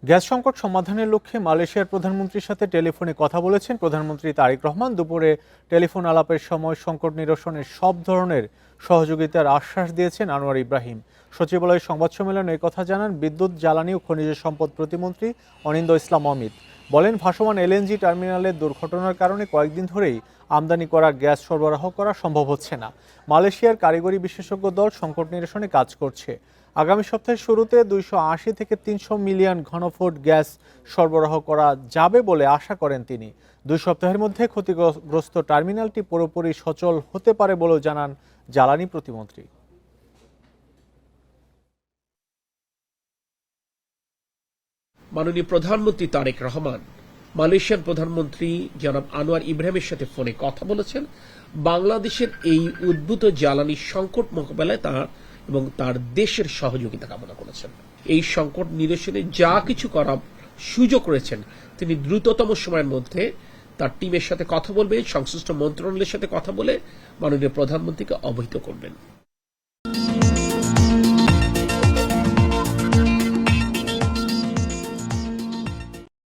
Gas সংকট সমাধানের লক্ষ্যে মালয়েশিয়ার প্রধানমন্ত্রীর সাথে টেলিফোনে কথা বলেছেন প্রধানমন্ত্রী তারেক রহমান। দুপুরে টেলিফোন আলাপের সময় সংকট নিরসনের সব ধরনের সহযোগিতার আশ্বাস দিয়েছেন আনোয়ার ইব্রাহিম। সচিবালয়ের সংবাদ সম্মেলনে এই কথা জানান বিদ্যুৎ, জ্বালানি ও খনিজ সম্পদ প্রতিমন্ত্রী অনিন্দ ইসলাম অমিত। বলেন, ভাসমান এলএনজি টার্মিনালের দুর্ঘটনার কারণে কয়েকদিন ধরেই আমদানি করা গ্যাস সরবরাহ করা সম্ভব হচ্ছে না। মালয়েশিয়ার কারিগরি বিশেষজ্ঞ দল সংকট নিরসনে কাজ করছে। আগামী সপ্তাহের শুরুতে 280 থেকে 300 মিলিয়ন ঘনফুট গ্যাস সরবরাহ করা যাবে বলে আশা করেন তিনি। 2 সপ্তাহের মধ্যে ক্ষতিগ্রস্ত টার্মিনালটি পুরোপুরি সচল হতে পারে বলেও জানান জ্বালানি প্রতিমন্ত্রী। মাননীয় প্রধানমন্ত্রী তারেক রহমান মালয়েশিয়ার প্রধানমন্ত্রী জনাব আনোয়ার ইব্রাহিমের সাথে ফোনে কথা বলেছেন। বাংলাদেশের এই উদ্ভূত জ্বালানি সংকট মোকাবেলায় তার এবং তার দেশের সহযোগিতা কামনা করেছেন। এই সংকট নিরসনে যা কিছু করার সুযোগ রয়েছেন তিনি দ্রুততম সময়ের মধ্যে তার টিমের সাথে কথা বলবেন, সংশ্লিষ্ট মন্ত্রণালয়ের সাথে কথা বলে মাননীয় প্রধানমন্ত্রীকে অবহিত করবেন।